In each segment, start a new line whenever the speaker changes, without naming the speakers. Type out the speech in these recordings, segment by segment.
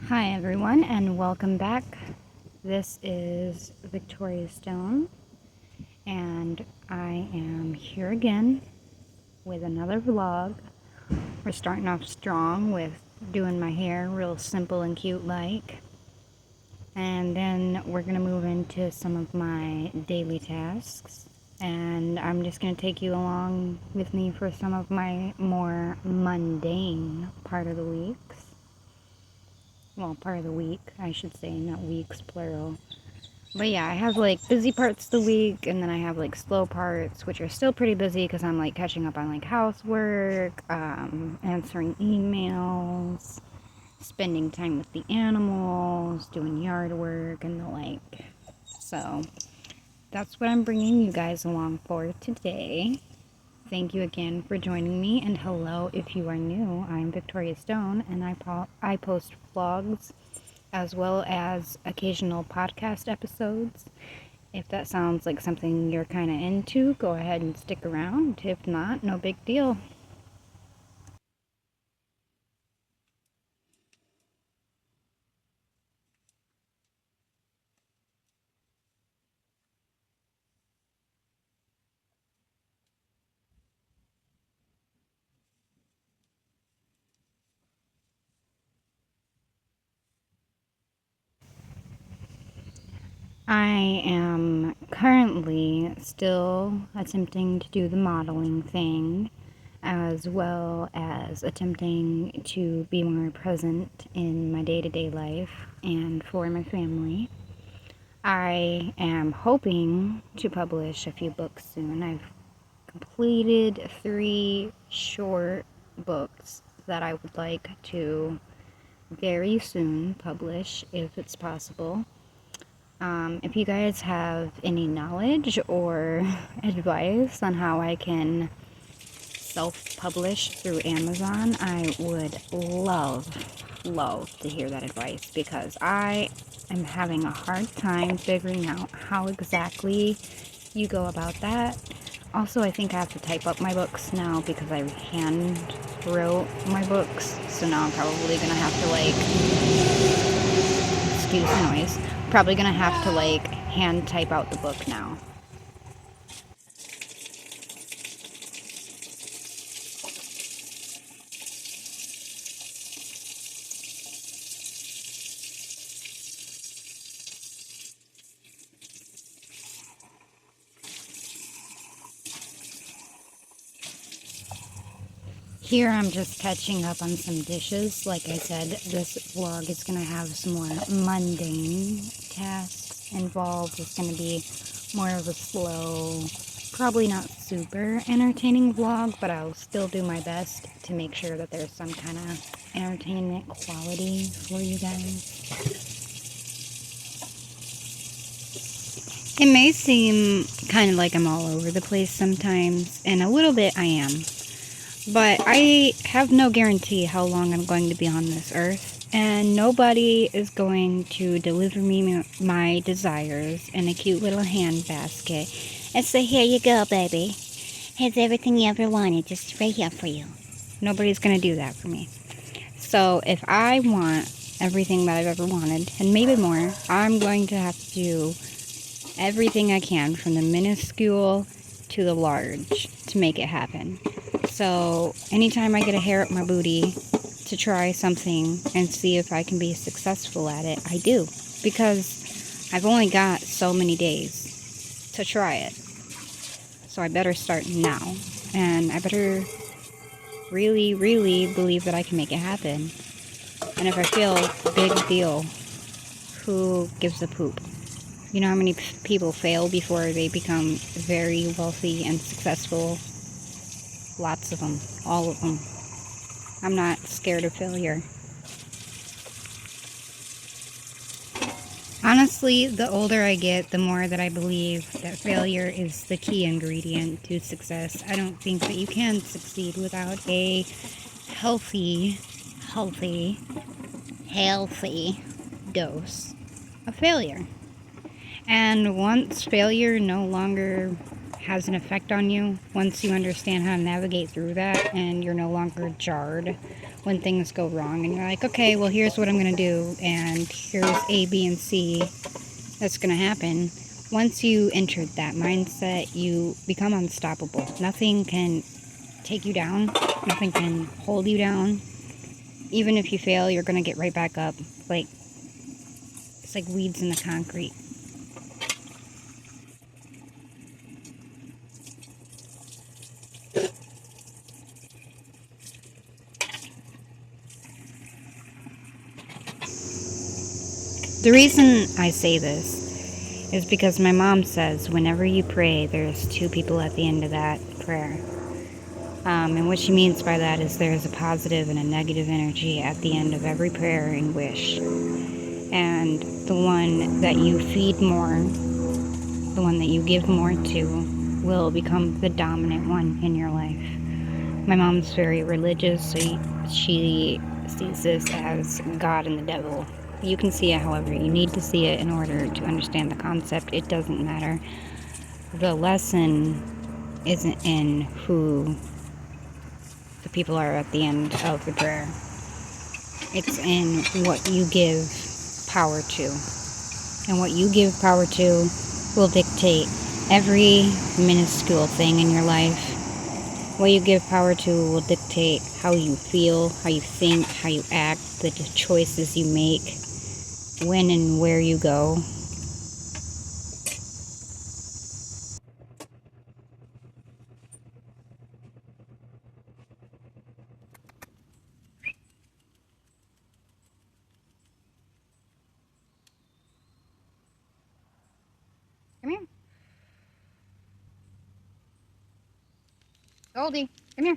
Hi everyone and welcome back. This is Victoria Stone and I am here again with another vlog. We're starting off strong with doing my hair real simple and cute like. And then we're going to move into some of my daily tasks. And I'm just going to take you along with me for some of my more mundane part of the weeks. Well, part of the week, I should say, not weeks, plural. But yeah, I have like busy parts of the week, and then I have like slow parts, which are still pretty busy because I'm like catching up on like housework, answering emails, spending time with the animals, doing yard work, and the like. So that's what I'm bringing you guys along for today. Thank you again for joining me, and hello if you are new. I'm Victoria Stone, and I post vlogs as well as occasional podcast episodes. If that sounds like something you're kind of into, go ahead and stick around. If not, no big deal. I am currently still attempting to do the modeling thing, as well as attempting to be more present in my day-to-day life and for my family. I am hoping to publish a few books soon. I've completed 3 short books that I would like to very soon publish if it's possible. If you guys have any knowledge or advice on how I can self-publish through Amazon, I would love to hear that advice because I am having a hard time figuring out how exactly you go about that. Also, I think I have to type up my books now because I hand wrote my books, so now I'm probably gonna have to excuse the noise, probably gonna have to hand type out the book now. Here I'm just catching up on some dishes. Like I said, this vlog is going to have some more mundane tasks involved. It's going to be more of a slow, probably not super entertaining vlog, but I'll still do my best to make sure that there's some kind of entertainment quality for you guys. It may seem kind of like I'm all over the place sometimes, and a little bit I am. But I have no guarantee how long I'm going to be on this earth, and nobody is going to deliver me my desires in a cute little hand basket and say, "Here you go, baby. Here's everything you ever wanted, just right here for you." Nobody's going to do that for me. So if I want everything that I've ever wanted, and maybe more, I'm going to have to do everything I can, from the minuscule to the large, to make it happen. So anytime I get a hair up my booty to try something and see if I can be successful at it, I do. Because I've only got so many days to try it. So I better start now. And I better really, really believe that I can make it happen. And if I fail, big deal. Who gives a poop? You know how many people fail before they become very wealthy and successful? Lots of them. All of them. I'm not scared of failure. Honestly, the older I get, the more that I believe that failure is the key ingredient to success. I don't think that you can succeed without a healthy dose of failure. And once failure no longer has an effect on you, once you understand how to navigate through that and you're no longer jarred when things go wrong and you're like, okay, well, here's what I'm going to do, and here's A, B, and C that's going to happen. Once you enter that mindset, you become unstoppable. Nothing can take you down. Nothing can hold you down. Even if you fail, you're going to get right back up. Like, it's like weeds in the concrete. The reason I say this is because my mom says whenever you pray, there's two people at the end of that prayer. And what she means by that is there's a positive and a negative energy at the end of every prayer and wish. And the one that you feed more, the one that you give more to, will become the dominant one in your life. My mom's very religious, so she sees this as God and the devil. You can see it however you need to see it in order to understand the concept. It doesn't matter. The lesson isn't in who the people are at the end of the prayer. It's in what you give power to. And what you give power to will dictate every minuscule thing in your life. What you give power to will dictate how you feel, how you think, how you act, the choices you make, when and where you go. Come here. Goldie, come here.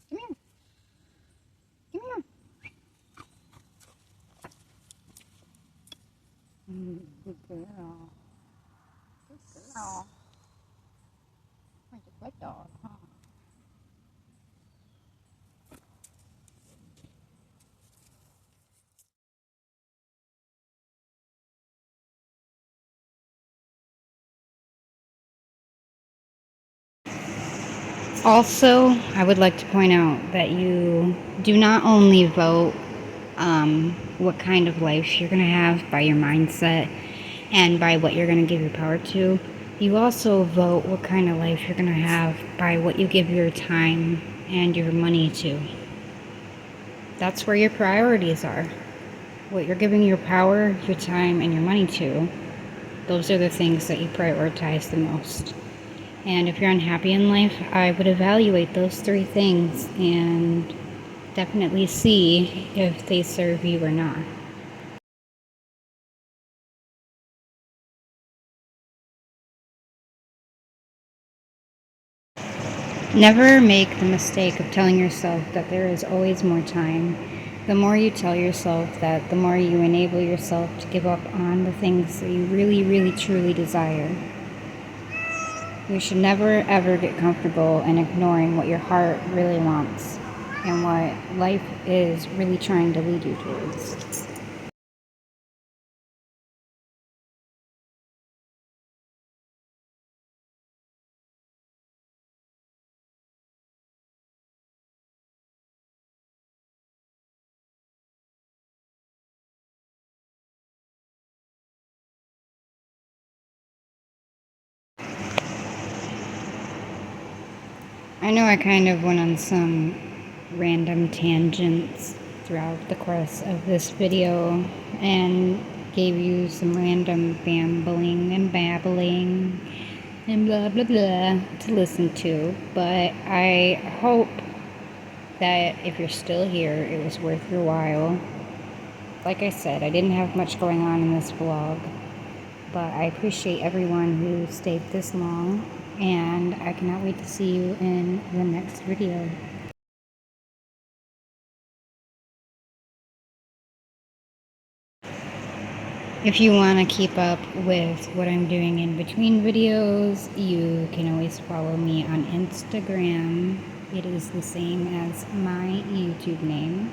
Come here. Come here. Good girl. Good girl. Like a good dog, huh? Also, I would like to point out that you do not only vote what kind of life you're going to have by your mindset and by what you're going to give your power to, you also vote what kind of life you're going to have by what you give your time and your money to. That's where your priorities are. What you're giving your power, your time, and your money to, those are the things that you prioritize the most. And if you're unhappy in life, I would evaluate those three things and definitely see if they serve you or not. Never make the mistake of telling yourself that there is always more time. The more you tell yourself that, the more you enable yourself to give up on the things that you really, really, truly desire. You should never, ever get comfortable in ignoring what your heart really wants and what life is really trying to lead you towards. I know I kind of went on some random tangents throughout the course of this video and gave you some random bambling and babbling and blah blah blah to listen to, but I hope that if you're still here, it was worth your while. Like I said, I didn't have much going on in this vlog, but I appreciate everyone who stayed this long, and I cannot wait to see you in the next video. If you want to keep up with what I'm doing in between videos, you can always follow me on Instagram. It is the same as my YouTube name.